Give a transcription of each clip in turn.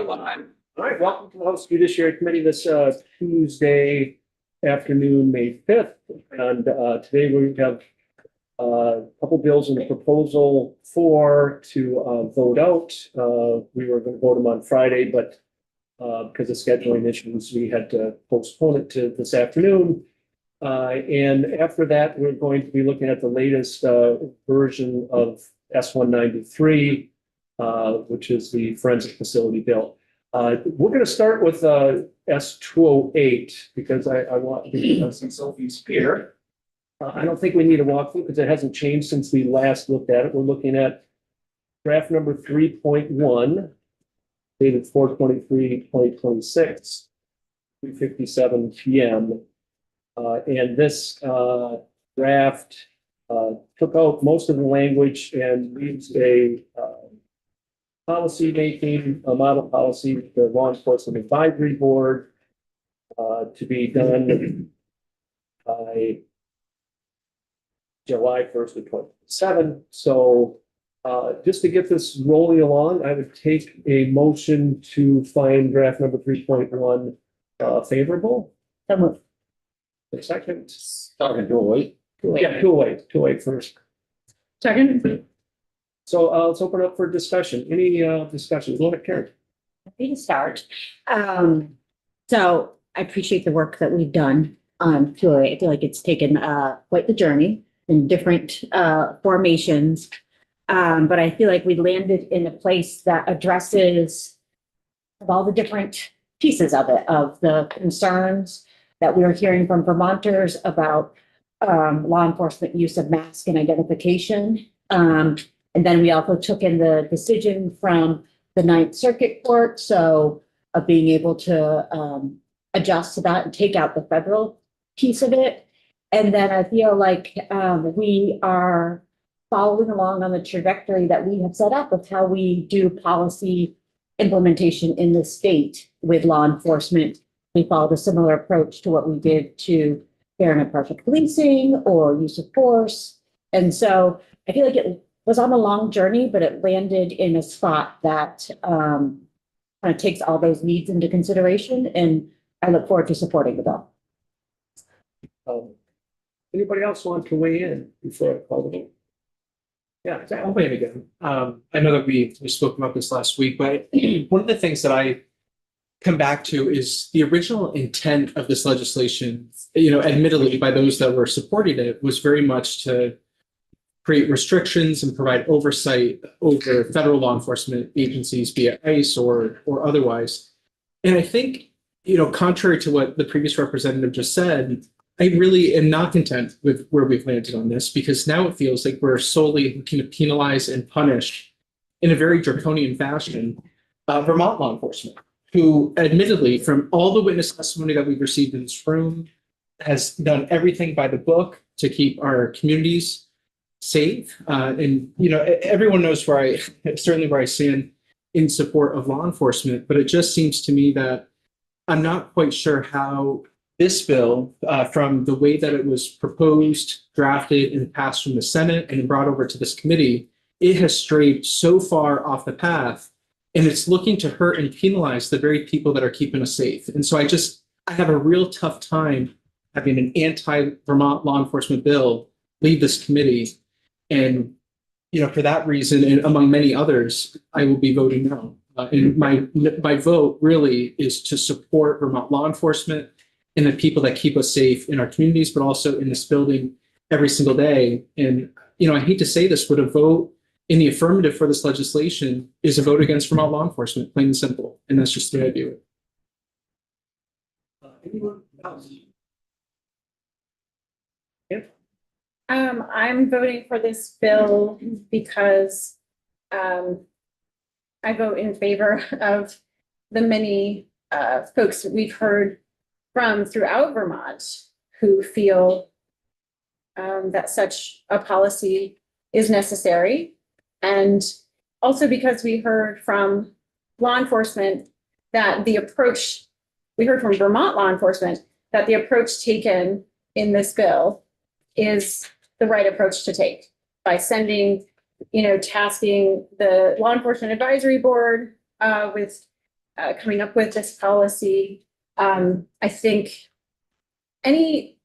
live. All right, welcome to the House Judiciary Committee this Tuesday afternoon, May 5th. And today we have a couple bills in the proposal to vote out. We were going to vote them on Friday, but because of scheduling issues, we had to postpone it to this afternoon. And after that, we're going to be looking at the latest version of S-193, which is the forensic facility bill. We're going to start with S-208 because I want to see Sophie's here. I don't think we need a walkthrough because it hasn't changed since we last looked at it. We're looking at draft number 3.1, dated 4/23/2026, 3:57 p.m. And this draft took out most of the language and leaves a policy making, a model policy with the Law Enforcement Advisory Board to be done by July 1st of 2027. So just to get this rolling along, I would take a motion to find draft number 3.1 favorable. A second. Talking to wait. Yeah, 208 first. Second. So let's open up for discussion. Any discussion? Go ahead, Karen. Happy to start. So I appreciate the work that we've done on 208. I feel like it's taken quite the journey in different formations. But I feel like we landed in a place that addresses all the different pieces of it, of the concerns that we were hearing from Vermonters about law enforcement use of mask and identification. And then we also took in the decision from the Ninth Circuit Court. So being able to adjust to that and take out the federal piece of it. And then I feel like we are following along on the trajectory that we have set up of how we do policy implementation in the state with law enforcement. We followed a similar approach to what we did to fair and impartial policing or use of force. And so I feel like it was on a long journey, but it landed in a spot that kind of takes all those needs into consideration. And I look forward to supporting the bill. Anybody else want to weigh in before I call the vote? Yeah, I'll weigh in again. I know that we spoke about this last week, but one of the things that I come back to is the original intent of this legislation, admittedly by those that were supporting it, was very much to create restrictions and provide oversight over federal law enforcement agencies, be it ICE or otherwise. And I think, contrary to what the previous representative just said, I really am not content with where we've landed on this, because now it feels like we're solely looking to penalize and punish in a very draconian fashion Vermont law enforcement, who admittedly, from all the witness testimony that we've received in this room, has done everything by the book to keep our communities safe. And everyone knows where I stand in support of law enforcement, but it just seems to me that I'm not quite sure how this bill, from the way that it was proposed, drafted, and passed from the Senate and brought over to this committee, it has strayed so far off the path, and it's looking to hurt and penalize the very people that are keeping us safe. And so I have a real tough time having an anti-Vermont law enforcement bill leave this committee. And, for that reason, and among many others, I will be voting no. And my vote really is to support Vermont law enforcement and the people that keep us safe in our communities, but also in this building every single day. And, I hate to say this, but a vote in the affirmative for this legislation is a vote against Vermont law enforcement, plain and simple. And that's just the way I view it. Anyone else? Yeah. I'm voting for this bill because I vote in favor of the many folks that we've heard from throughout Vermont who feel that such a policy is necessary. And also because we heard from law enforcement that we heard from Vermont law enforcement that the approach taken in this bill is the right approach to take by sending, tasking the Law Enforcement Advisory Board with coming up with this policy. I think any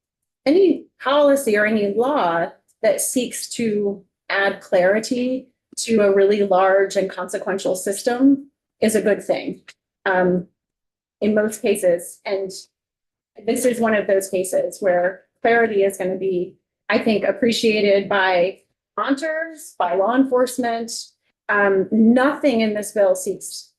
policy or any law that seeks to add clarity to a really large and consequential system is a good thing. In most cases, and this is one of those cases where clarity is going to be, I think, appreciated by hunters, by law enforcement. Nothing in this bill seeks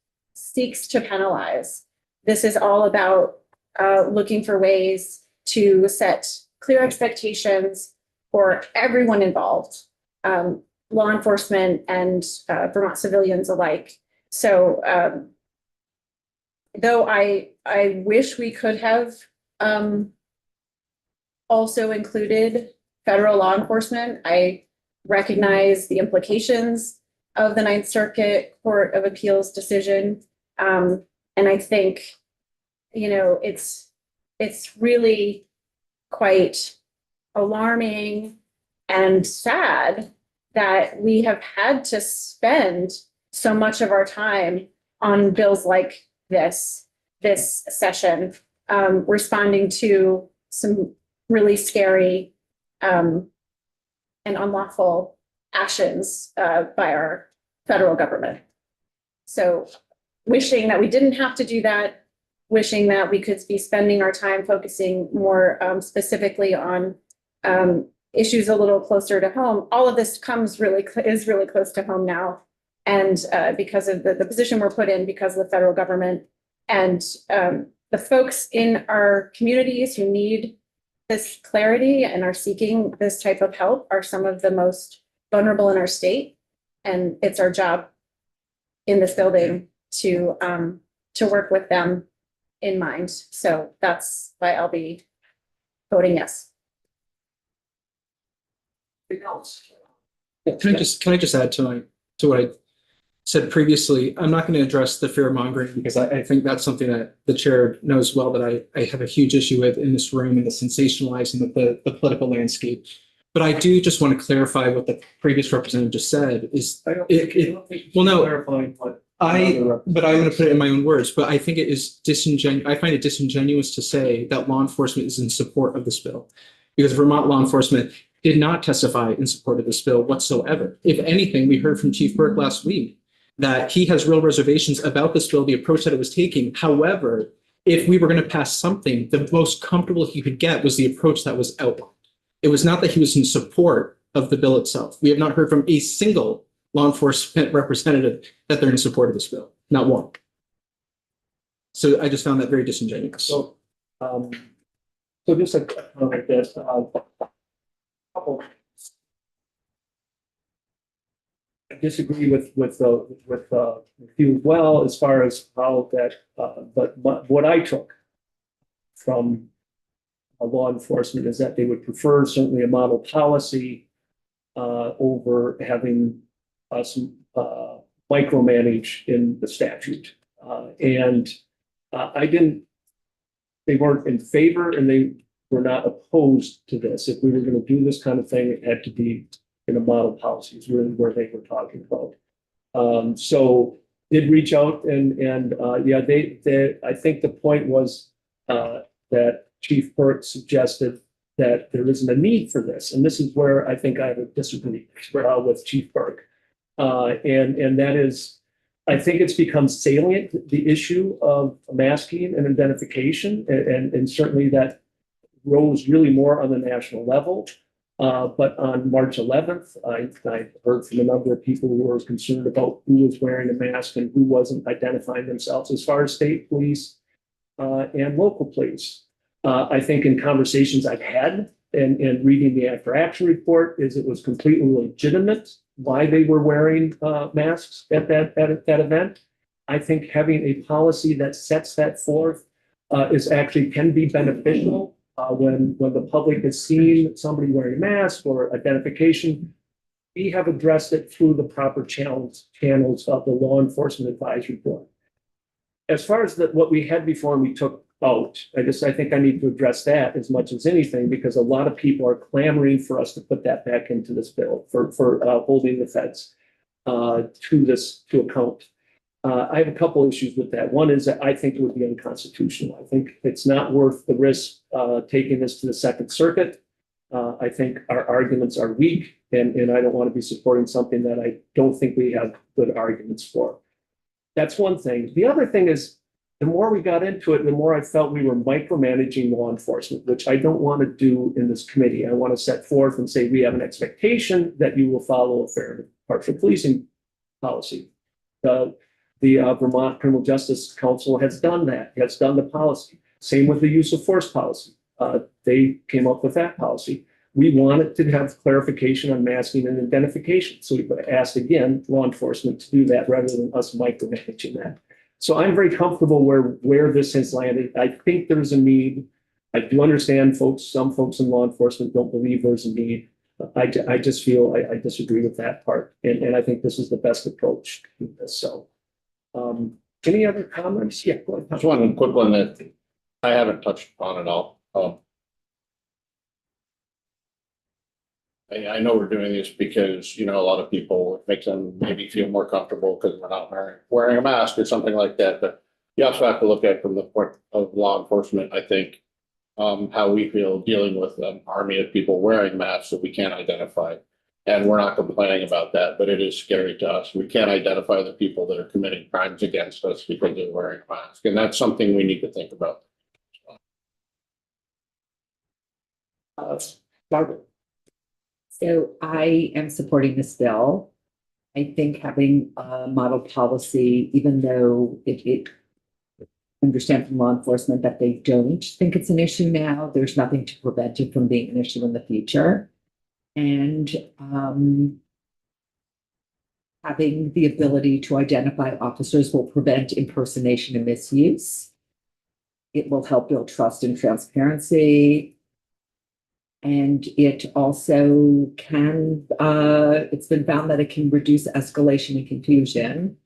to penalize. This is all about looking for ways to set clear expectations for everyone involved, law enforcement and Vermont civilians alike. So though I wish we could have also included federal law enforcement, I recognize the implications of the Ninth Circuit Court of Appeals decision. And I think, it's really quite alarming and sad that we have had to spend so much of our time on bills like this session, responding to some really scary and unlawful actions by our federal government. So wishing that we didn't have to do that, wishing that we could be spending our time focusing more specifically on issues a little closer to home. All of this is really close to home now. And because of the position we're put in, because of the federal government and the folks in our communities who need this clarity and are seeking this type of help are some of the most vulnerable in our state. And it's our job in this building to work with them in mind. So that's why I'll be voting yes. Anything else? Can I just add to what I said previously? I'm not going to address the fear mongering because I think that's something that the chair knows well that I have a huge issue with in this room and the sensationalizing of the political landscape. But I do just want to clarify what the previous representative just said is I don't think well, no, clarifying what. but I'm going to put it in my own words, but I think it is disingenuous. I find it disingenuous to say that law enforcement is in support of this bill because Vermont law enforcement did not testify in support of this bill whatsoever. If anything, we heard from Chief Burke last week that he has real reservations about this bill, the approach that it was taking. However, if we were going to pass something, the most comfortable he could get was the approach that was outlined. It was not that he was in support of the bill itself. We have not heard from a single law enforcement representative that they're in support of this bill, not one. So I just found that very disingenuous. So just a comment that I disagree with you as well as far as how that. But what I took from law enforcement is that they would prefer certainly a model policy over having some micromanage in the statute. And they weren't in favor and they were not opposed to this. If we were going to do this kind of thing, it had to be in a model policy is really where they were talking about. So did reach out and yeah, I think the point was that Chief Burke suggested that there isn't a need for this. And this is where I think I would disagree with Chief Burke. And that is, I think it's become salient, the issue of masking and identification, and certainly that rose really more on the national level. But on March 11th, I heard from a number of people who were concerned about who was wearing a mask and who wasn't identifying themselves as far as state police and local police. I think in conversations I've had and reading the after action report is it was completely legitimate why they were wearing masks at that event. I think having a policy that sets that forth is actually can be beneficial when the public has seen somebody wearing a mask or identification. We have addressed it through the proper channels of the law enforcement advisory board. As far as what we had before and we took out, I think I need to address that as much as anything because a lot of people are clamoring for us to put that back into this bill for holding the feds to account. I have a couple issues with that. One is that I think it would be unconstitutional. I think it's not worth the risk taking this to the Second Circuit. I think our arguments are weak, and I don't want to be supporting something that I don't think we have good arguments for. That's one thing. The other thing is, the more we got into it, the more I felt we were micromanaging law enforcement, which I don't want to do in this committee. I want to set forth and say we have an expectation that you will follow a fair and impartial policing policy. The Vermont Criminal Justice Council has done that, has done the policy. Same with the use of force policy. They came up with that policy. We wanted to have clarification on masking and identification. So we asked again, law enforcement to do that rather than us micromanaging that. So I'm very comfortable where this has landed. I think there's a need. I do understand some folks in law enforcement don't believe there's a need. I just feel I disagree with that part. And I think this is the best approach to do this. So any other comments? Yeah, go ahead. Just one quick one that I haven't touched upon at all. I know we're doing this because, a lot of people, it makes them maybe feel more comfortable because we're not wearing a mask or something like that. But you also have to look at from the point of law enforcement, I think, how we feel dealing with an army of people wearing masks that we can't identify. And we're not complaining about that, but it is scary to us. We can't identify the people that are committing crimes against us because they're wearing a mask. And that's something we need to think about. Barbara. So I am supporting this bill. I think having a model policy, even though it understand from law enforcement that they don't think it's an issue now, there's nothing to prevent it from being an issue in the future. And having the ability to identify officers will prevent impersonation and misuse. It will help build trust and transparency. And it also can, it's been found that it can reduce escalation and confusion,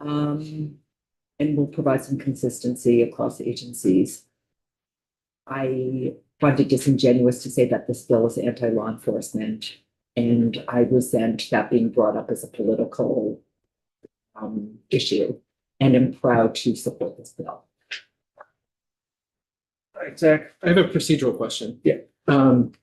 and will provide some consistency across agencies. I find it disingenuous to say that this bill is anti-law enforcement, and I resent that being brought up as a political issue, and am proud to support this bill. All right, Zach. I have a procedural question. Yeah.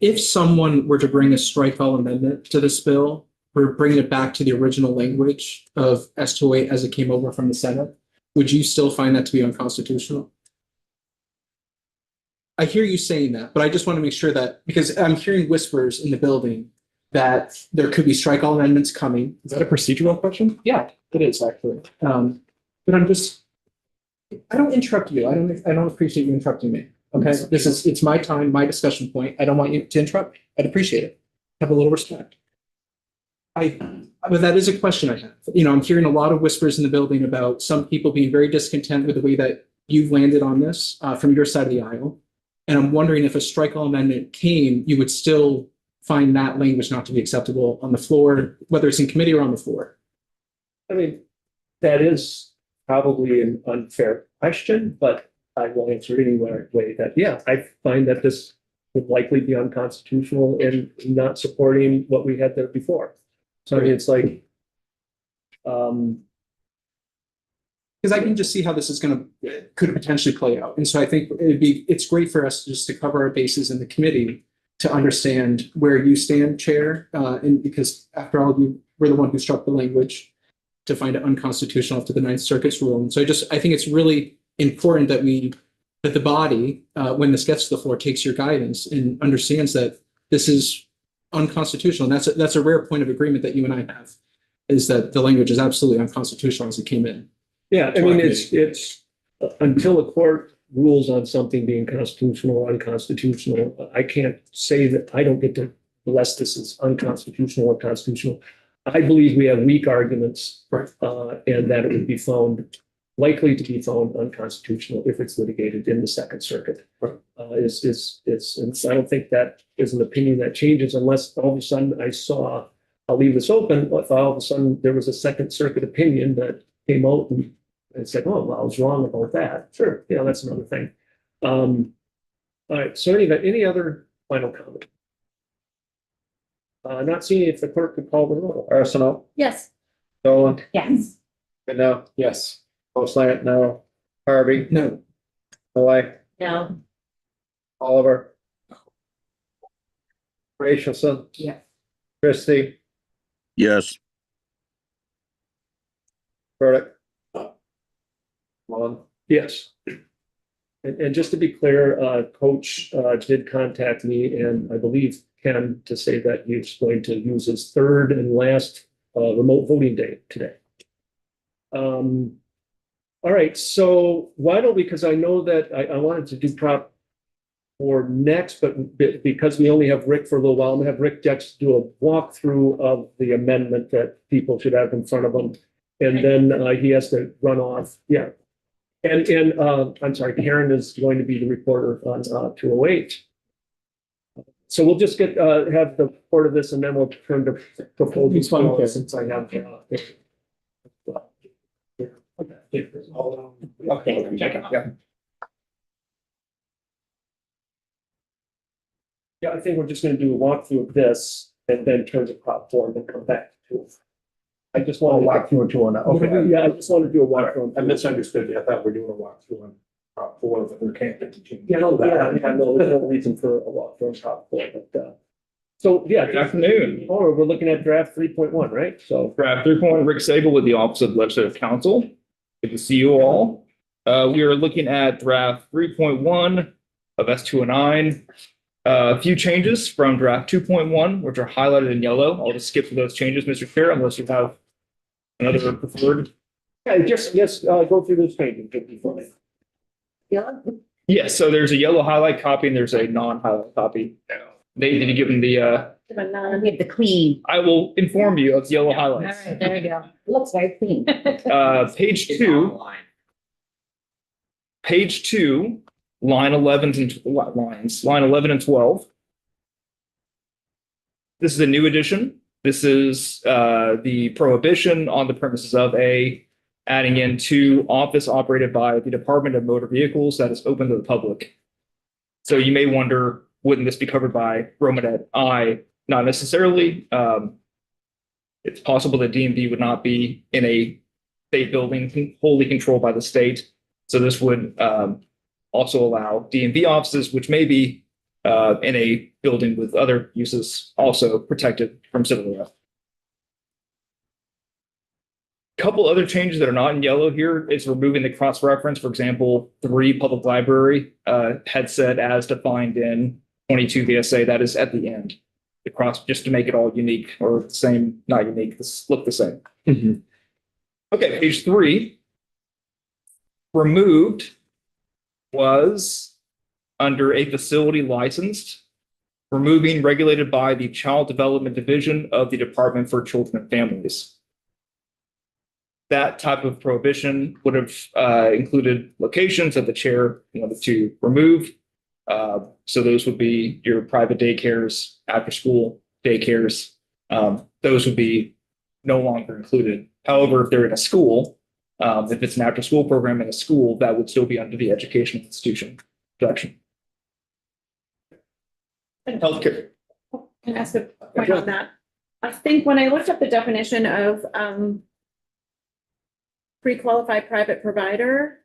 If someone were to bring a strike all amendment to this bill, or bring it back to the original language of S208 as it came over from the Senate, would you still find that to be unconstitutional? I hear you saying that, but I just want to make sure that, because I'm hearing whispers in the building that there could be strike all amendments coming. Is that a procedural question? Yeah, it is actually. But I don't interrupt you. I don't appreciate you interrupting me. Okay, it's my time, my discussion point. I don't want you to interrupt me. I'd appreciate it. Have a little respect. But that is a question I have. I'm hearing a lot of whispers in the building about some people being very discontent with the way that you've landed on this from your side of the aisle. And I'm wondering if a strike all amendment came, you would still find that language not to be acceptable on the floor, whether it's in committee or on the floor. I mean, that is probably an unfair question, but I will answer it anyway that, yeah, I find that this would likely be unconstitutional and not supporting what we had there before. So I mean, it's like, because I can just see how this is could potentially play out. And so I think it's great for us just to cover our bases in the committee to understand where you stand, Chair. And because after all, you were the one who struck the language to find it unconstitutional after the Ninth Circuit's rule. And so I think it's really important that the body, when this gets to the floor, takes your guidance and understands that this is unconstitutional. And that's a rare point of agreement that you and I have, is that the language is absolutely unconstitutional as it came in. yeah, I mean, it's until a court rules on something being constitutional or unconstitutional, I can't say that I don't get to bless this as unconstitutional or constitutional. I believe we have weak arguments, Right. And that it would be likely to be found unconstitutional if it's litigated in the Second Circuit. Right. And I don't think that is an opinion that changes unless all of a sudden I'll leave this open, if all of a sudden there was a Second Circuit opinion that came out and said, oh, well, I was wrong about that. Sure, yeah, that's another thing. All right, so any other final comment? Not seeing if the clerk could call the roll. Arsenault, Yes. Dolan, Yes. No. Yes. Slant, no. Harvey, No. Malay, No. Oliver. Rachelson, Yeah. Christie, Yes. Burdick. Vaughn. Yes. And just to be clear, Coach, did contact me and I believe Ken to say that he's going to use his third and last, remote voting day today. All right, so why don't we, because I know that I wanted to do prop for next, but because we only have Rick for a little while, I'm gonna have Rick just do a walkthrough of the amendment that people should have in front of them. And then he has to run off, yeah. And I'm sorry, Karen is going to be the reporter on 208. So we'll just get have the report of this and then we'll turn to proposals since I have. Okay, check it out. Yeah. Yeah, I think we're just gonna do a walkthrough of this and then turn to prop four and then come back to it. I just want to walk through and two on that. Okay, yeah, I just want to do a walkthrough. I misunderstood you. I thought we're doing a walkthrough on prop four, but we can't continue. Yeah, no, there's no reason for a walkthrough on prop four, but, so, yeah. Good afternoon. Oh, we're looking at draft 3.1, right? So, Draft 3.1, Rick Sabel with the Office of Legislative Counsel. Good to see you all. We are looking at draft 3.1 of S209. A few changes from draft 2.1, which are highlighted in yellow. I'll just skip through those changes, Mr. Chair, unless you have another preferred. yeah, just go through those pages before me. Yeah. Yes, so there's a yellow highlight copy and there's a non-highlight copy. They did give them the, But We have the clean. I will inform you of the yellow All highlights. right, there you go. Looks very clean. Page two. Page two, line 11 line 11 and 12. This is a new addition. This is the prohibition on the premises of adding in to office operated by the Department of Motor Vehicles that is open to the public. So you may wonder, wouldn't this be covered by Romanet I? Not necessarily. It's possible that DMV would not be in a state building wholly controlled by the state. So this would also allow DMV offices, which may be in a building with other uses, also protected from civil arrest. Couple other changes that are not in yellow here is removing the cross-reference. For example, 3 public library headset as defined in 22 VSA. That is at the end. The cross, just to make it all unique or the same, not unique. This look the same. Okay, page 3. Removed was under a facility licensed, removing regulated by the Child Development Division of the Department for Children and Families. That type of prohibition would have included locations that the chair wanted to remove. So those would be your private daycares, after school daycares. Those would be no longer included. However, if they're in a school, if it's an after school program in a school, that would still be under the educational institution section. Healthcare. Can I ask a point on that? I think when I looked up the definition of pre-qualified private provider,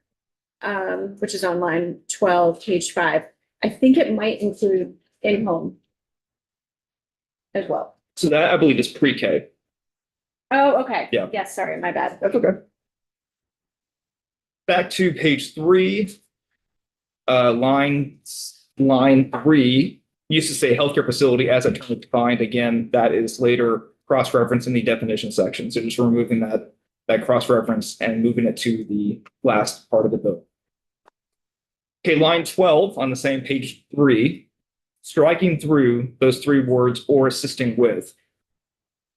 which is on line 12, page 5, I think it might include in-home as well. So that I believe is pre-K. Oh, okay. Yeah. Yes, sorry, my bad. That's okay. Back to page 3, line 3 used to say healthcare facility as a term defined. Again, that is later cross-referenced in the definition section. So just removing that cross-reference and moving it to the last part of the bill. Okay, line 12 on the same page 3, striking through those 3 words or assisting with.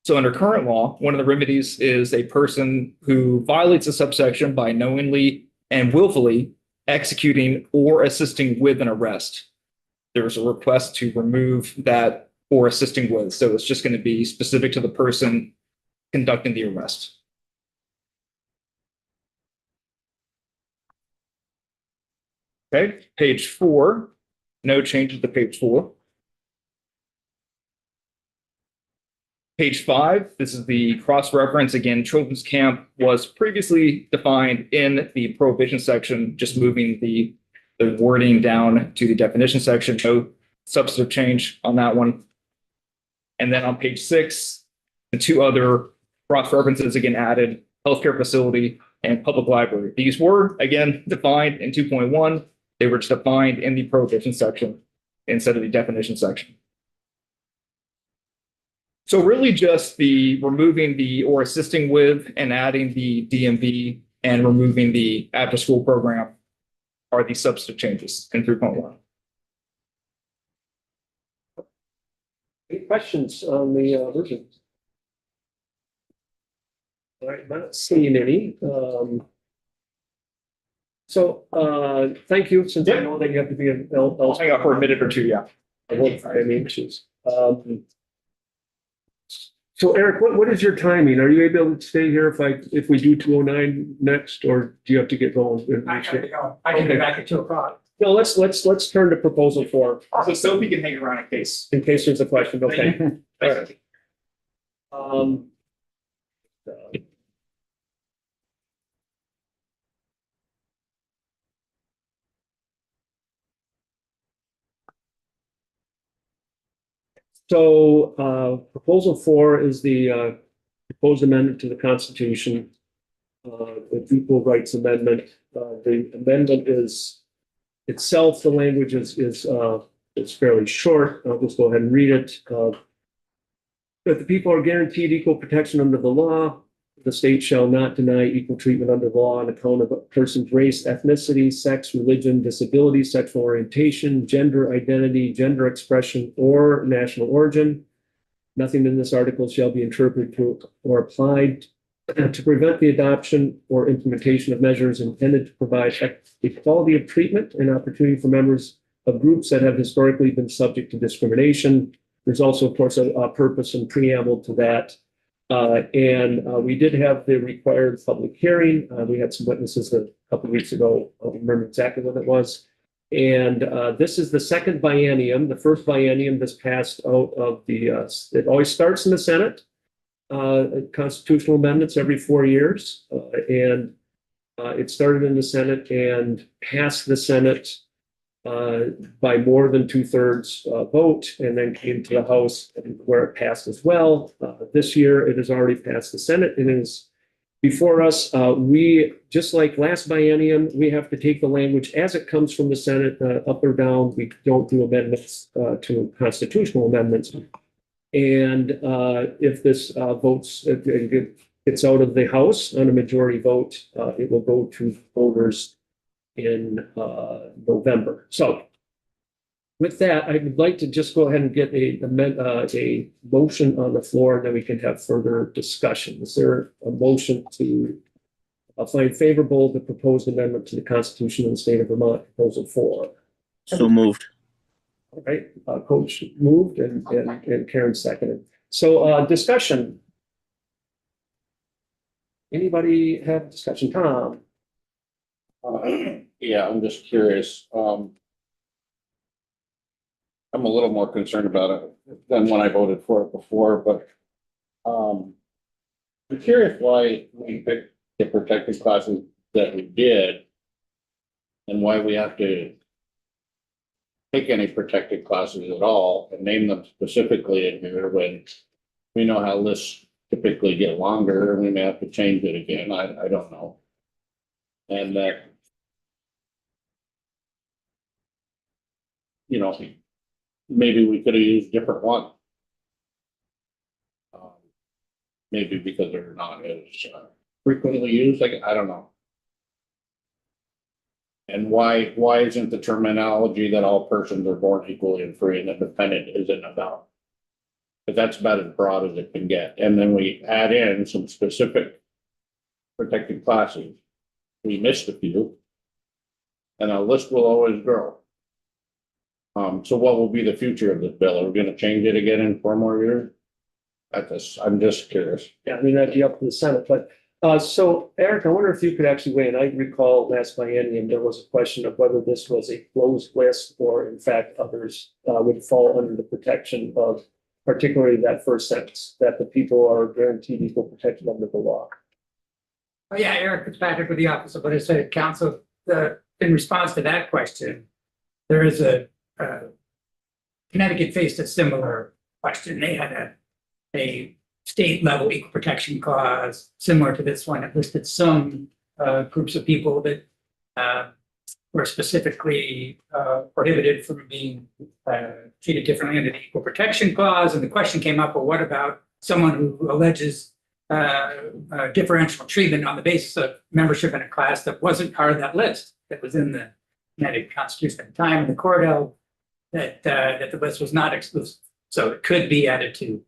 So under current law, one of the remedies is a person who violates a subsection by knowingly and willfully executing or assisting with an arrest. There's a request to remove that or assisting with. So it's just going to be specific to the person conducting the arrest. Okay, page 4, no changes to page 4. Page 5, this is the cross-reference. Again, children's camp was previously defined in the prohibition section, just moving the wording down to the definition section. No substantive change on that one. And then on page 6, the two other cross-references again added: healthcare facility and public library. These were again defined in 2.1. They were just defined in the prohibition section instead of the definition section. So really just the removing the or assisting with and adding the DMV and removing the after school program are the substantive changes in 3.1. Any questions on the version? All right, not seeing any. Thank you, since I know that you have to be in. I'll hang out for a minute or two, yeah. I won't find any issues. So Eric, what is your timing? Are you able to stay here if we do 209 next, or do you have to get going? I gotta go. I can be back at 2:00. No, let's turn to proposal 4 So Sophie can hang around in case. in case there's a question. Okay. All right. Proposal 4 is the proposed amendment to the Constitution, the Equal Rights Amendment. The amendment is itself, the language is fairly short. I'll just go ahead and read it. That the people are guaranteed equal protection under the law. The state shall not deny equal treatment under the law on account of a person's race, ethnicity, sex, religion, disability, sexual orientation, gender identity, gender expression, or national origin. Nothing in this article shall be interpreted to or applied to prevent the adoption or implementation of measures intended to provide equality of treatment and opportunity for members of groups that have historically been subject to discrimination. There's also, of course, a purpose and preamble to that. We did have the required public hearing. We had some witnesses a couple of weeks ago. I don't remember exactly when it was. And this is the second biennium. The first biennium this passed out of the, it always starts in the Senate, constitutional amendments every 4 years. It started in the Senate and passed the Senate by more than 2/3 vote, and then came to the House where it passed as well. This year, it has already passed the Senate and is before us. We, just like last biennium, we have to take the language as it comes from the Senate, up or down. We don't do amendments to constitutional amendments. And if this votes, it gets out of the House on a majority vote, it will go to voters in November. So with that, I would like to just go ahead and get a motion on the floor, and then we can have further discussion. Is there a motion to find favorable the proposed amendment to the Constitution of the State of Vermont, proposal 4? So moved. All right, Coach moved and Karen seconded. So discussion. Anybody have discussion? Tom? Yeah, I'm just curious. I'm a little more concerned about it than when I voted for it before, but I'm curious why we picked the protected classes that we did and why we have to pick any protected classes at all and name them specifically in here when we know how lists typically get longer and we may have to change it again. I don't know. And that, you know, maybe we could have used different one. Maybe because they're not as frequently used, like, I don't know. And why isn't the terminology that all persons are born equally and free and independent isn't about? But that's about as broad as it can get. And then we add in some specific protected classes. We missed a few. And our list will always grow. So what will be the future of this bill? Are we going to change it again in 4 more years? I'm just curious. Yeah, I mean, that'd be up to the Senate, but so Eric, I wonder if you could actually weigh in. I recall last biennium, there was a question of whether this was a closed list or in fact others would fall under the protection of particularly that first sentence, that the people are guaranteed equal protection under the law. Oh, yeah, Eric Fitzpatrick with the Office of Legislative Counsel. In response to that question, there is Connecticut faced a similar question. They had a state level equal protection clause similar to this one. It listed some groups of people that were specifically prohibited from being treated differently under the equal protection clause. And the question came up, well, what about someone who alleges differential treatment on the basis of membership in a class that wasn't part of that list that was in the Connecticut Constitution at the time? And the court held that the list was not exclusive, so it could be added to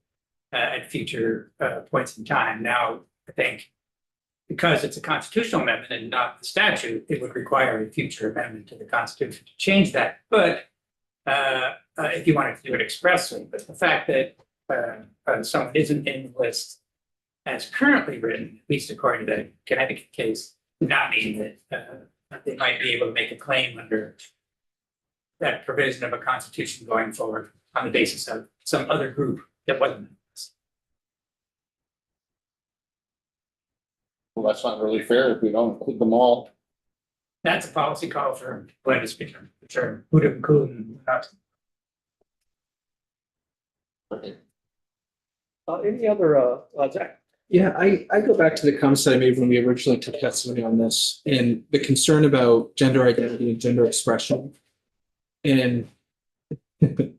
at future points in time. Now, I think because it's a constitutional amendment and not the statute, it would require a future amendment to the Constitution to change that. But if you wanted to do it expressly, but the fact that someone isn't in the list as currently written, at least according to the Connecticut case, does not mean that they might be able to make a claim under that provision of a constitution going forward on the basis of some other group that wasn't in the list. Well, that's not really fair if we don't include them all. That's a policy call for legislature, who to include and who not. Any other, Zach? Yeah, I go back to the comments that I made when we originally took testimony on this and the concern about gender identity and gender expression. And, and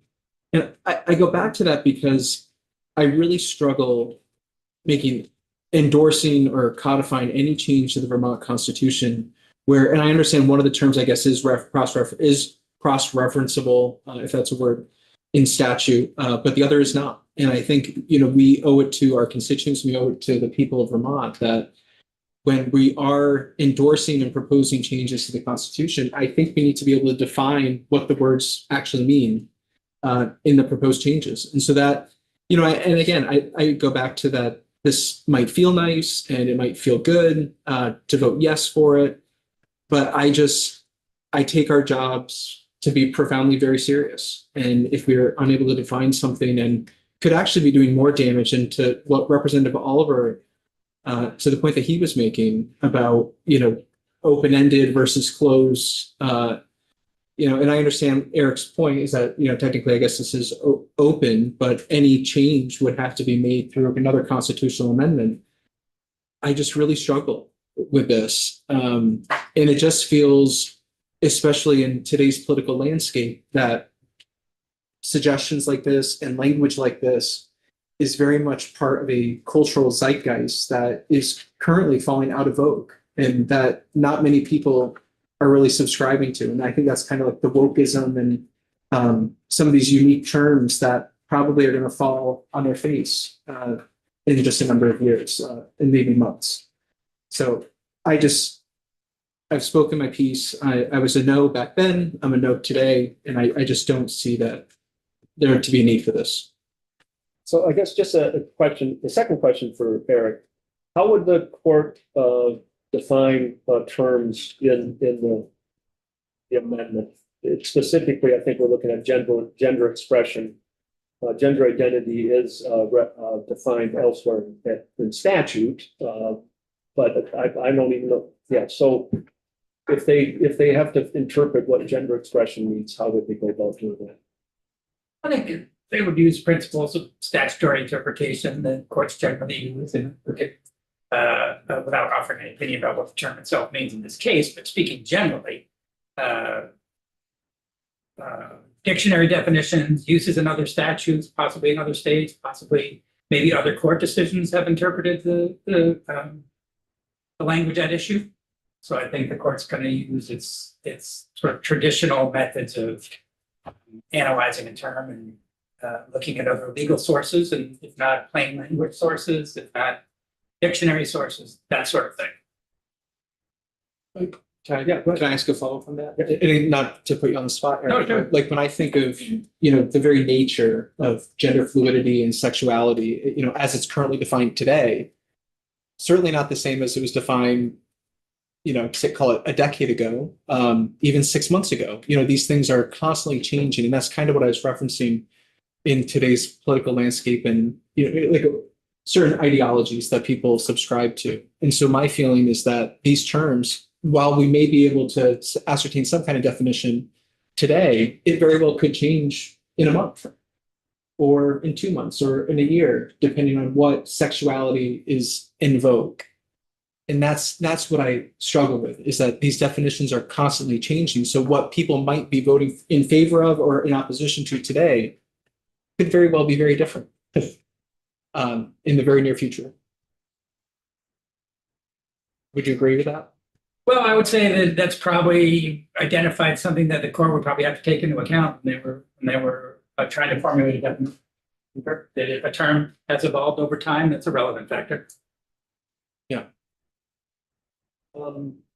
I go back to that because I really struggle endorsing or codifying any change to the Vermont Constitution where, and I understand one of the terms I guess is cross-referenceable, if that's a word, in statute, but the other is not. And I think, we owe it to our constituents, we owe it to the people of Vermont that when we are endorsing and proposing changes to the Constitution, I think we need to be able to define what the words actually mean in the proposed changes. And so that, and again, I go back to that this might feel nice and it might feel good to vote yes for it. But I take our jobs to be profoundly very serious. And if we're unable to define something and could actually be doing more damage into what Representative Oliver, to the point that he was making about, open-ended versus closed, and I understand Eric's point is that, technically, I guess this is open, but any change would have to be made through another constitutional amendment. I just really struggle with this. And it just feels, especially in today's political landscape, that suggestions like this and language like this is very much part of a cultural zeitgeist that is currently falling out of vogue and that not many people are really subscribing to. And I think that's kind of like the wokeism and some of these unique terms that probably are going to fall on their face in just a number of years and maybe months. So I've spoken my piece. I was a no back then, I'm a no today, and I just don't see that there to be a need for this. So I guess just a question, the second question for Eric, how would the court define terms in the amendment? Specifically, I think we're looking at gender expression. Gender identity is defined elsewhere in statute, but I don't even know. Yeah, so if they have to interpret what gender expression means, how would they go about doing that? I think they would use principles of statutory interpretation that courts generally use and without offering an opinion about what the term itself means in this case, but speaking generally, dictionary definitions, uses in other statutes, possibly in other states, possibly maybe other court decisions have interpreted the language at issue. So I think the court's going to use its sort of traditional methods of analyzing a term and looking at other legal sources, and if not plain language sources, if not dictionary sources, that sort of thing. Can I ask a follow-up on that? Yeah. And not to put you on the spot, Eric, No, sure. but like when I think of, the very nature of gender fluidity and sexuality, as it's currently defined today, certainly not the same as it was defined, call it a decade ago, even 6 months ago. These things are constantly changing. And that's kind of what I was referencing in today's political landscape and, like certain ideologies that people subscribe to. And so my feeling is that these terms, while we may be able to ascertain some kind of definition today, it very well could change in a month or in 2 months or in a year, depending on what sexuality is in vogue. And that's what I struggle with, is that these definitions are constantly changing. So what people might be voting in favor of or in opposition to today could very well be very different in the very near future. Would you agree with that? Well, I would say that that's probably identified something that the court would probably have to take into account when they were trying to formulate a definition. That if a term has evolved over time, that's a relevant factor.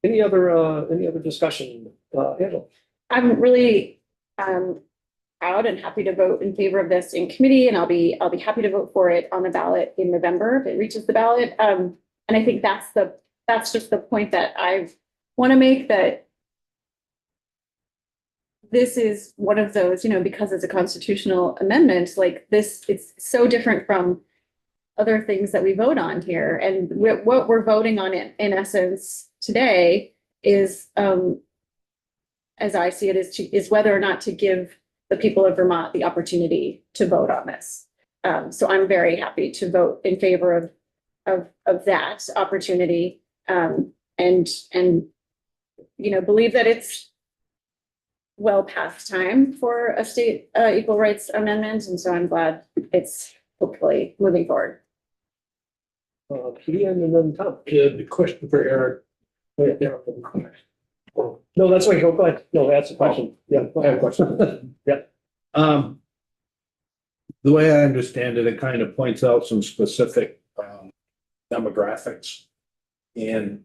Any other discussion? Angela? I'm really proud and happy to vote in favor of this in committee, and I'll be happy to vote for it on the ballot in November if it reaches the ballot. And I think that's just the point that I want to make, that this is one of those, because it's a constitutional amendment, like this, it's so different from other things that we vote on here. And what we're voting on in essence today is, as I see it, is whether or not to give the people of Vermont the opportunity to vote on this. So I'm very happy to vote in favor of that opportunity, and believe that it's well past time for a state equal rights amendment. And so I'm glad it's hopefully moving forward. Ian and then Tom. The question for Eric. No, that's why. Go ahead. No, that's a question. Yeah, go I have a ahead. question. Yeah. The way I understand it, it kind of points out some specific demographics. And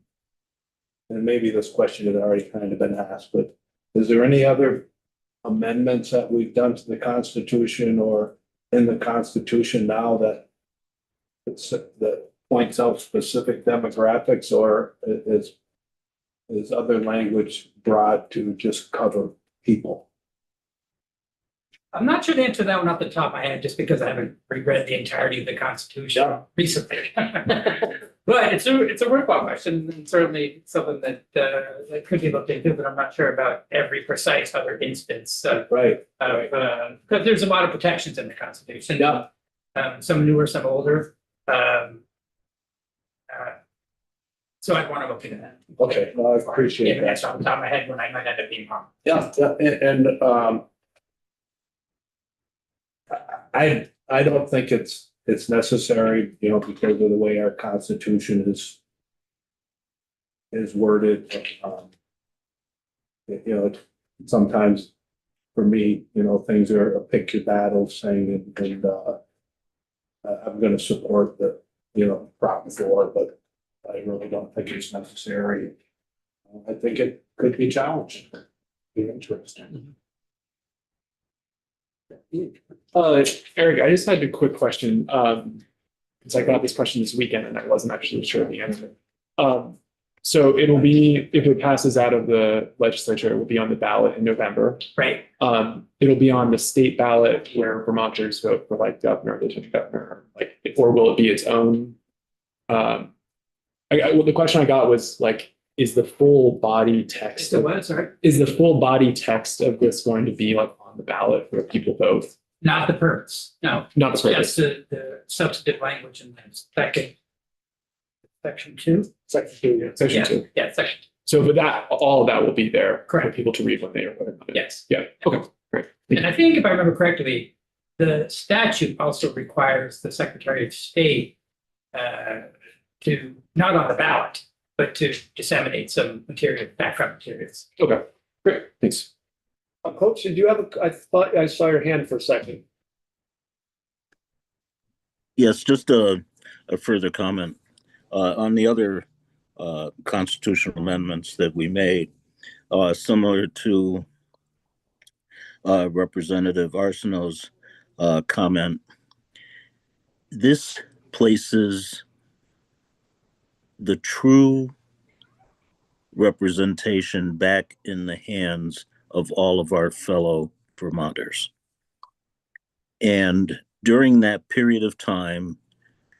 maybe this question had already kind of been asked, but is there any other amendments that we've done to the Constitution or in the Constitution now that points out specific demographics, or is other language broad to just cover people? I'm not sure the answer to that one off the top of my head, just because I haven't reread the entirety of the Constitution recently. But it's a worthwhile question, and certainly something that could be looked into, but I'm not sure about every precise other instance of, Right. because there's a lot of protections in the Constitution. Yeah. Some newer, some older. So I'd want to look into that. Okay, well, I appreciate Even that. that's off the top of my head when I might end up being wrong. Yeah, and I don't think it's necessary, because of the way our Constitution is worded. Sometimes for me, things are a pick your battles thing, and I'm going to support the, Prop 4, but I really don't think it's necessary. I think it could be challenged. Be interesting. Eric, I just had a quick question. Because I got this question this weekend and I wasn't actually sure of the answer. So it'll be, if it passes out of the legislature, it will be on the ballot in November. Right. It'll be on the state ballot where Vermonters vote for like governor, lieutenant governor, or will it be its own? Well, the question I got was like, is the full body text? So what, sorry? Is the full body text of this going to be like on the ballot where people vote? Not the purpose, no. Not the Just purpose. the substantive language in the section 2. Section 2, yeah. Section 2. Yeah, section 2. So, but that, all of that will be there for Correct. people to read when they are voting on it. Yes. Yeah. Okay. Great. And I think if I remember correctly, the statute also requires the Secretary of State to, not on the ballot, but to disseminate some material, background materials. Okay. Great. Thanks. Coach, did you have I thought I saw your hand for a second. Yes, just a further comment on the other constitutional amendments that we made, similar to Representative Arsenault's comment. This places the true representation back in the hands of all of our fellow Vermonters. And during that period of time,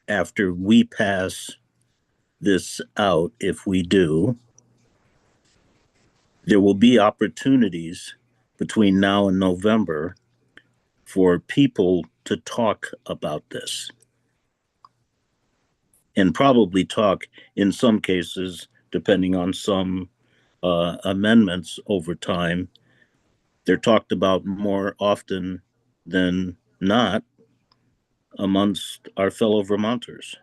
after we pass this out, if we do, there will be opportunities between now and November for people to talk about this. And probably talk, in some cases, depending on some amendments over time, they're talked about more often than not amongst our fellow Vermonters.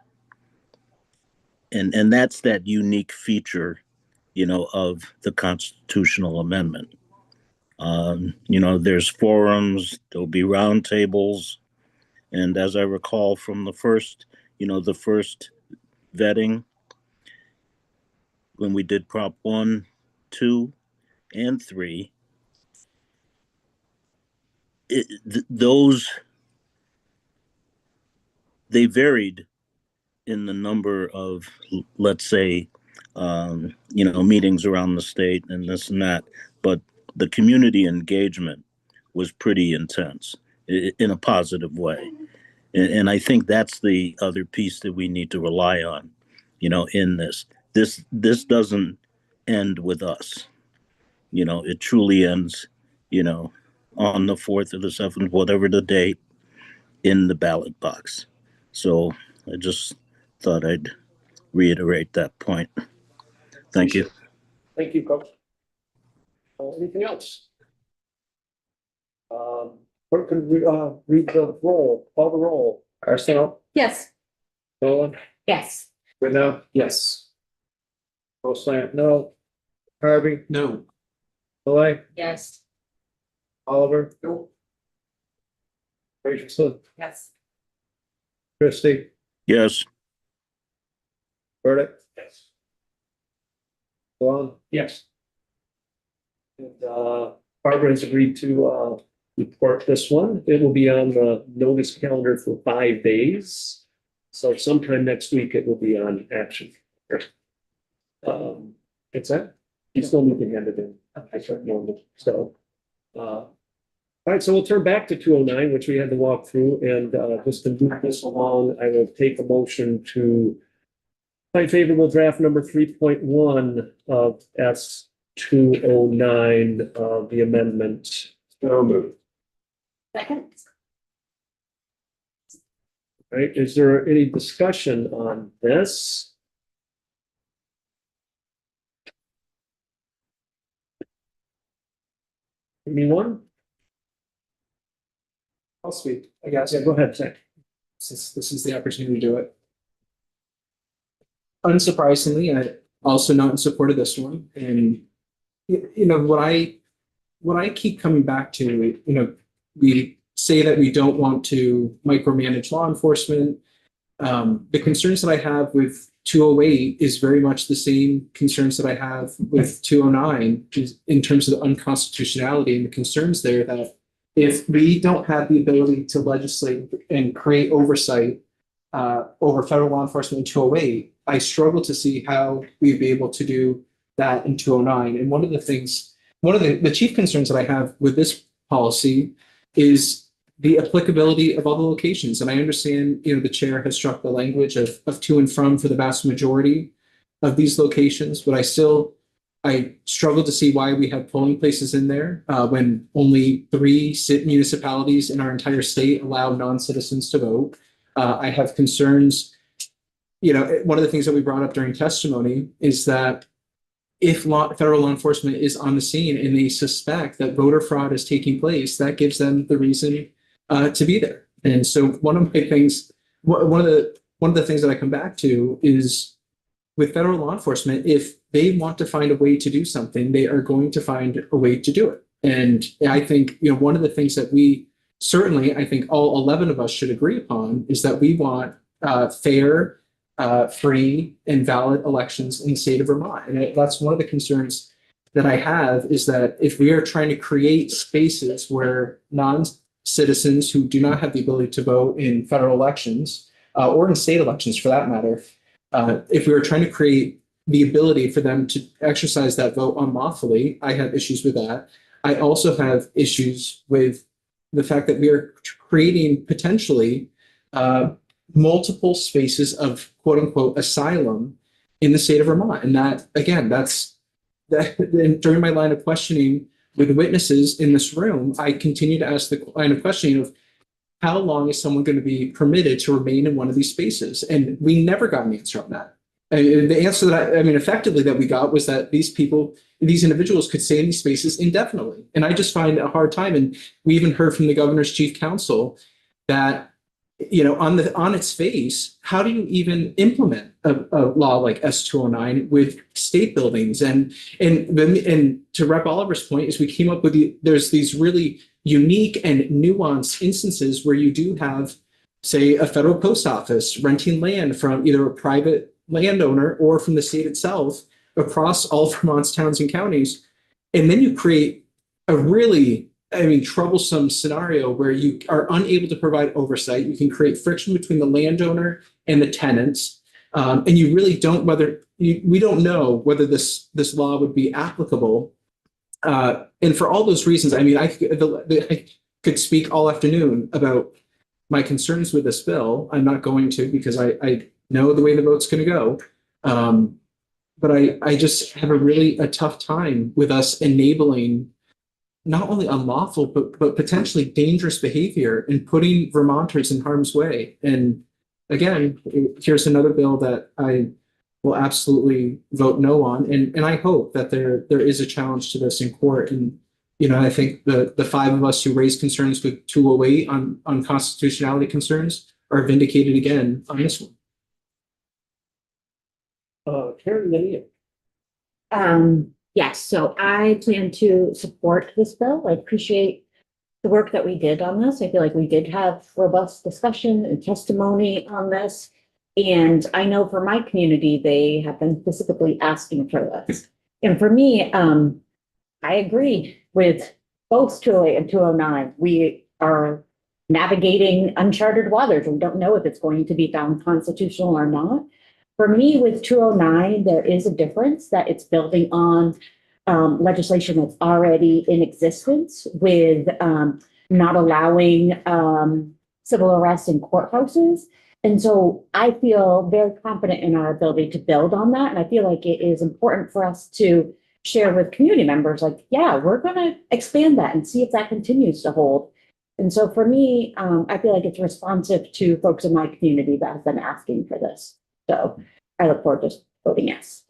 And that's that unique feature, of the constitutional amendment. There's forums, there'll be roundtables, and as I recall from the first vetting, when we did Prop 1, 2, and 3, those they varied in the number of, let's say, meetings around the state and this and that, but the community engagement was pretty intense in a positive way. And I think that's the other piece that we need to rely on, in this. This doesn't end with us. It truly ends, on the 4th or the 7th, whatever the date, in the ballot box. So I just thought I'd reiterate that point. Thank you. Thank you, Coach. Anything else? Clerk, can we read the roll, call the roll? Arsenal, Yes. Nolan, Yes. Whitnall, Yes. Roseland, no. Harvey, No. Malay, Yes. Oliver. No. Rachel, Yes. Christie, Yes. Burdick. Yes. Vaughn, Yes. and Barbara has agreed to report this one. It will be on the notice calendar for 5 days. So sometime next week it will be on action. It's that, you still need to hand it in. I start normal, so. All right, so we'll turn back to 209, which we had to walk through, and just to move this along, I will take a motion to find favorable draft number 3.1 of S 209, the amendment. So moved. Second. Right, is there any discussion on this? Anyone? I'll speak, I guess. Yeah, go ahead, Zach. Since this is the opportunity to do it. Unsurprisingly, I also not in support of this one. And what I keep coming back to, we say that we don't want to micromanage law enforcement. The concerns that I have with 208 is very much the same concerns that I have with 209 in terms of the unconstitutionality and the concerns there that if we don't have the ability to legislate and create oversight over federal law enforcement in 208, I struggle to see how we'd be able to do that in 209. And one of the chief concerns that I have with this policy is the applicability of all the locations. And I understand, the chair has struck the language of to and from for the vast majority of these locations, but I struggle to see why we have polling places in there when only 3 municipalities in our entire state allow non-citizens to vote. I have concerns. One of the things that we brought up during testimony is that if federal law enforcement is on the scene and they suspect that voter fraud is taking place, that gives them the reason to be there. And so one of the things that I come back to is with federal law enforcement, if they want to find a way to do something, they are going to find a way to do it. And I think, one of the things that we certainly, I think all 11 of us should agree upon is that we want fair, free, and valid elections in the state of Vermont. And that's one of the concerns that I have is that if we are trying to create spaces where non-citizens who do not have the ability to vote in federal elections or in state elections for that matter, if we are trying to create the ability for them to exercise that vote unlawfully, I have issues with that. I also have issues with the fact that we are creating potentially multiple spaces of quote unquote asylum in the state of Vermont. And that, again, and during my line of questioning with witnesses in this room, I continue to ask the line of questioning of how long is someone going to be permitted to remain in one of these spaces? And we never got an answer on that. And the answer that effectively that we got was that these individuals could stay in these spaces indefinitely. And I just find a hard time. And we even heard from the governor's chief counsel that, on its face, how do you even implement a law like S209 with state buildings? And to Rep. Oliver's point is we came up with there's these really unique and nuanced instances where you do have, say, a federal post office renting land from either a private landowner or from the state itself across all Vermont's towns and counties. And then you create a really, troublesome scenario where you are unable to provide oversight. You can create friction between the landowner and the tenants. And you really don't we don't know whether this law would be applicable. And for all those reasons, I could speak all afternoon about my concerns with this bill. I'm not going to, because I know the way the vote's going to go. But I just have a tough time with us enabling not only unlawful, but potentially dangerous behavior and putting Vermonters in harm's way. And again, here's another bill that I will absolutely vote no on. And I hope that there is a challenge to this in court. And, I think the five of us who raised concerns with 208 on constitutionality concerns are vindicated again on this one. Karen, then you. Yes, so I plan to support this bill. I appreciate the work that we did on this. I feel like we did have robust discussion and testimony on this. And I know for my community, they have been specifically asking for this. And for me, I agree with both 208 and 209. We are navigating uncharted waters. We don't know if it's going to be found constitutional or not. For me, with 209, there is a difference that it's building on legislation that's already in existence with not allowing civil arrests in courthouses. And so I feel very confident in our ability to build on that. And I feel like it is important for us to share with community members, like, yeah, we're going to expand that and see if that continues to hold. And so for me, I feel like it's responsive to folks in my community that have been asking for this. So I look forward to voting yes.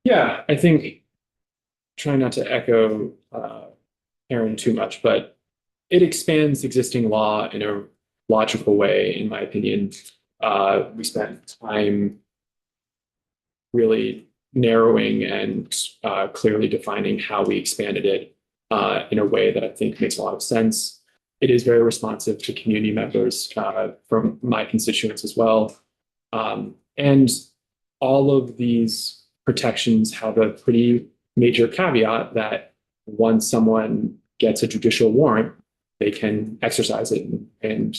Yeah, I think trying not to echo Aaron too much, but it expands existing law in a logical way, in my opinion. We spent time really narrowing and clearly defining how we expanded it in a way that I think makes a lot of sense. It is very responsive to community members from my constituents as well. And all of these protections have a pretty major caveat that once someone gets a judicial warrant, they can exercise it and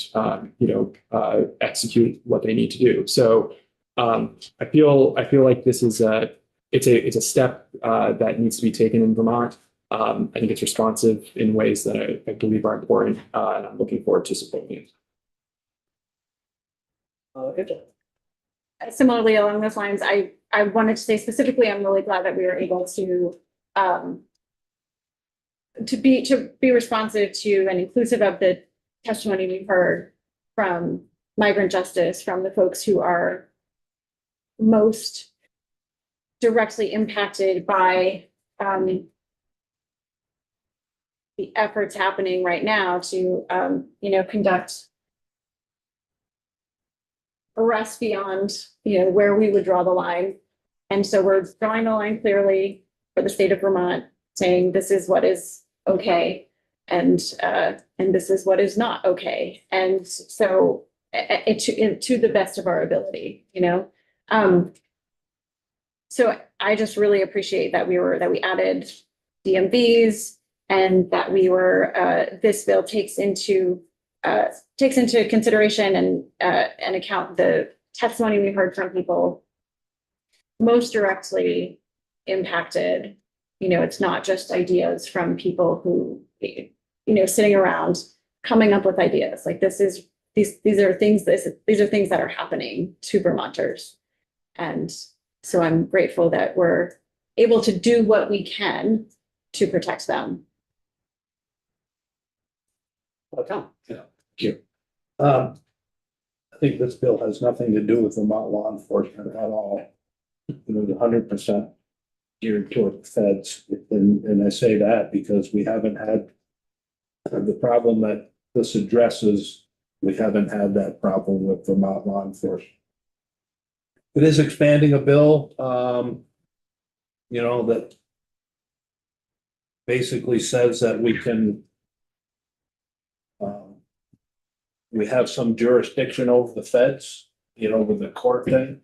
execute what they need to do. So I feel like this is it's a step that needs to be taken in Vermont. I think it's responsive in ways that I believe are important, and I'm looking forward to supporting it. Similarly, along those lines, I wanted to say specifically, I'm really glad that we were able to be responsive to and inclusive of the testimony we've heard from migrant justice, from the folks who are most directly impacted by the efforts happening right now to conduct arrests beyond where we would draw the line. And so we're drawing the line clearly for the state of Vermont, saying this is what is okay and this is what is not okay. And so to the best of our ability, so I just really appreciate that we added DMVs and that this bill takes into consideration and account the testimony we heard from people most directly impacted. It's not just ideas from people who sitting around, coming up with ideas. Like these are things that are happening to Vermonters. And so I'm grateful that we're able to do what we can to protect them. Tom? I think this bill has nothing to do with Vermont law enforcement at all. It was 100% geared toward the feds. And I say that because we haven't had the problem that this addresses. We haven't had that problem with Vermont law enforcement. It is expanding a bill, that basically says that we can we have some jurisdiction over the feds, with the court thing.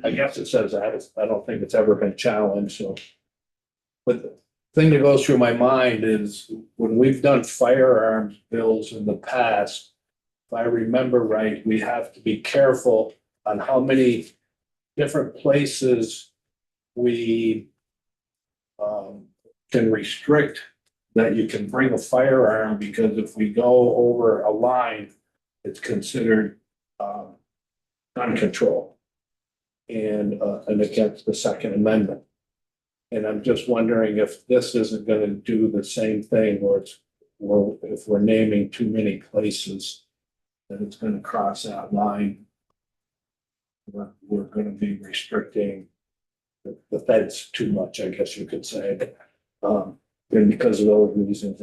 I guess it says that. I don't think it's ever been challenged, so. But the thing that goes through my mind is when we've done firearms bills in the past, if I remember right, we have to be careful on how many different places we can restrict that you can bring a firearm, because if we go over a line, it's considered gun control and against the Second Amendment. And I'm just wondering if this isn't going to do the same thing, or if we're naming too many places, that it's going to cross that line. We're going to be restricting the feds too much, I guess you could say. And because of those reasons,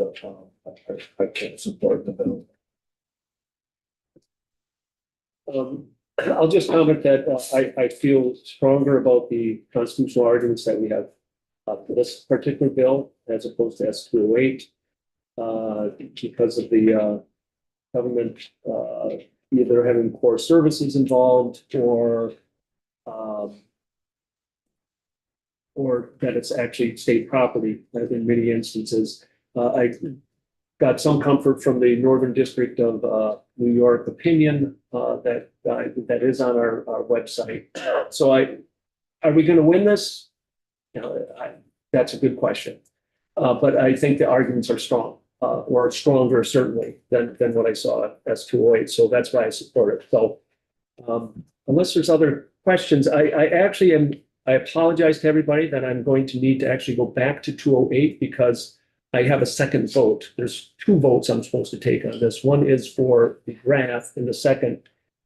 I can't support the bill. I'll just comment that I feel stronger about the constitutional arguments that we have for this particular bill as opposed to S-208 because of the government either having core services involved or that it's actually state property in many instances. I got some comfort from the Northern District of New York opinion that is on our website. So are we going to win this? That's a good question. But I think the arguments are strong, or stronger certainly than what I saw at S-208. So that's why I support it. So unless there's other questions, I apologize to everybody that I'm going to need to actually go back to 208 because I have a second vote. There's two votes I'm supposed to take on this. One is for the draft, and the second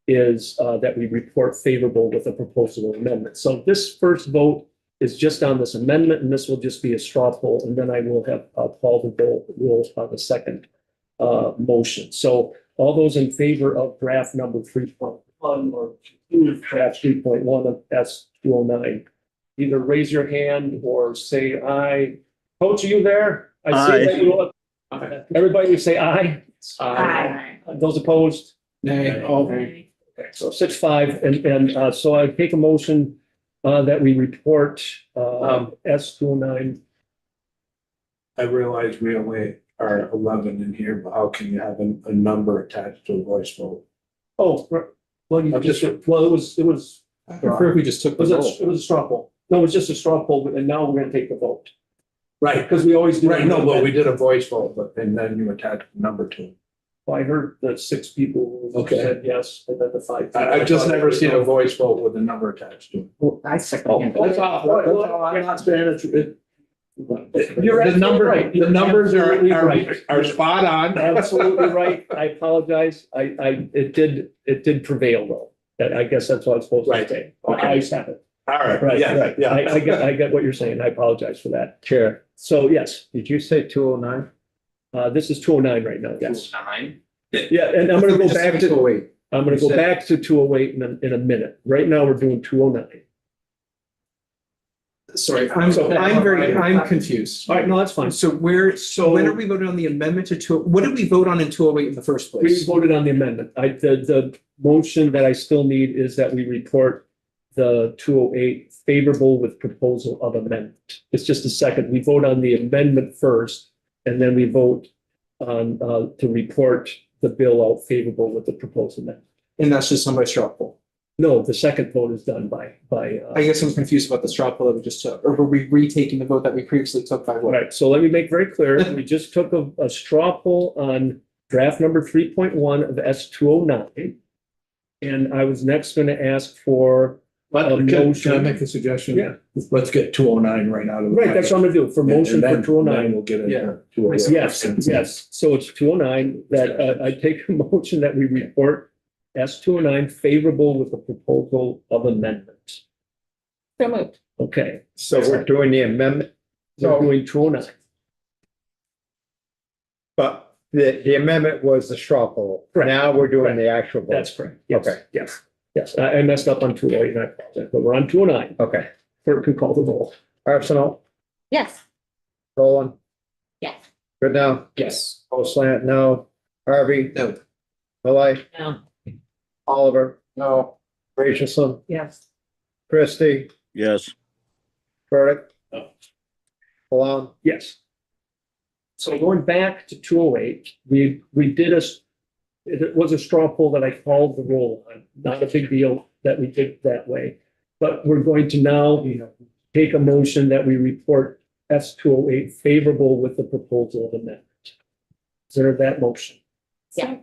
is that we report favorable with a proposal amendment. So this first vote is just on this amendment, and this will just be a straw poll, and then I will have Paul the vote rules on the second motion. So all those in favor of draft number 3.1 or draft 3.1 of S-209, either raise your hand or say aye. Coach, are you there? I see that you. Everybody say aye. Aye. Those opposed? Nay. Okay, so 6-5, and so I take a motion that we report S-209. I realize we only are 11 in here, but how can you have a number attached to a voice vote? Oh, well, it was. I prefer if we just took the vote. It was a straw poll. No, it was just a straw poll, and now we're going to take the vote. Right, Because we always do. right. No, but we did a voice vote, and then you attached a number to it. I heard the 6 people who Okay. said yes, and then the 5. I've just never seen a voice vote with a number attached to it. Well, I second. That's all. I'm not saying it's. You're The number, right. the numbers Absolutely right. are spot on. Absolutely right. I apologize. It did prevail though. That I guess that's what I'm supposed to Right. say. Okay. I have it. All right, Right, yeah, right. yeah. I get what you're saying. I apologize for that. Chair, So yes, did you say 209? this is 209 right now. Yes. 9. Yeah, and I'm gonna go back to, 208. I'm gonna go back to 208 in a minute. Right now, we're doing 209. Sorry, I'm confused. All right, no, that's fine. So when are we voting on the amendment to what did we vote on in 208 in the first We place? voted on the amendment. The motion that I still need is that we report the 208 favorable with proposal of amendment. It's just a second. We vote on the amendment first, and then we vote on to report the bill out favorable with the proposed amendment. And that's just somebody's straw poll. No, the second vote is done by. I guess I'm confused about the straw poll that we just took, or were we retaking the vote that we previously took by vote? Right, so let me make very clear, we just took a straw poll on draft number 3.1 of S209. And I was next going to ask for, But A can I motion. make a suggestion? Yeah. Let's get 209 right out of the way. right, that's what I'm gonna do, for And motion then- for Then 209. we'll get Yeah. into 208. Yes, so it's 209, that I take a motion that we report S209 favorable with the proposal of amendment. So moved. Okay, So we're doing the amendment, we're doing 209. but the amendment was the straw poll. Correct. Now we're doing the actual vote. That's correct. Yes, Okay. yes, I messed up on 208, and I apologize, but we're on 209. Okay. Clerk can call the roll. Arsenal, Yes. Roland, Yes. good now. Yes. Slant, no. Harvey, No. Malay, No. Oliver, no. Rachelson, Yes. Christie, yes, Burdick. No. Malone, Yes. So going back to 208, we did it was a straw poll that I called the roll on, not a big deal that we did it that way. But we're going to now take a motion that we report S208 favorable with the proposal of amendment. Is there that motion? Yeah.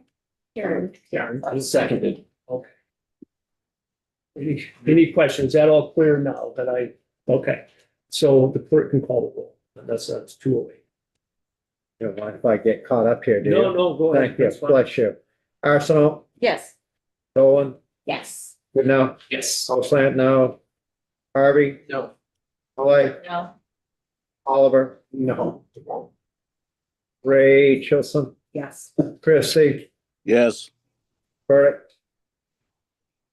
Karen. Karen, I seconded. Okay. Any questions? Is that all clear now okay. So the clerk can call the roll, and that's 208. you don't mind if I get caught up here, do you? No, go ahead. Thank you, That's fine. bless you. Arsenal, Yes. Roland, Yes. good now. Yes. Slant, no. Harvey, No. Malay, No. Oliver, No. Rachelson, Yes. Christie, yes, Burdick.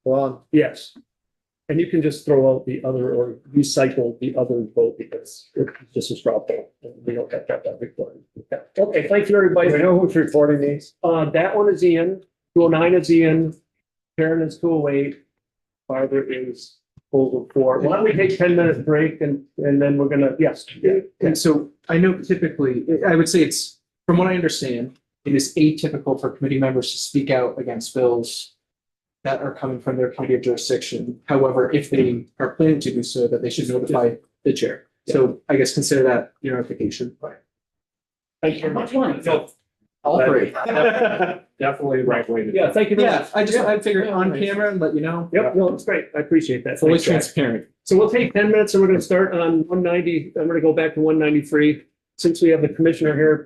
Malone, Yes. And you can just throw out the other or recycle the other vote because it's just a straw poll. And we don't have that recorded. Okay, thank you, everybody. do we know who's reporting these? That one is Ian, 209 is Ian, Karen is 208, Barbara is proposal 4. Why don't we take 10-minute break and then we're gonna, yes. And so I know typically, I would say it's, from what I understand, it is atypical for committee members to speak out against bills that are coming from their committee of jurisdiction. However, if they are planning to do so, that they should notify the chair. So I guess consider that your notification. Thank you very much. No, all three. Definitely the right way to do it. Yeah, thank you very Yeah, much. I figured on camera and let you know. Yep, no, it's great. I appreciate that. Fully Thanks, guys. transparent. So we'll take 10 minutes and we're gonna start on 190. I'm gonna go back to 193. Since we have the commissioner here,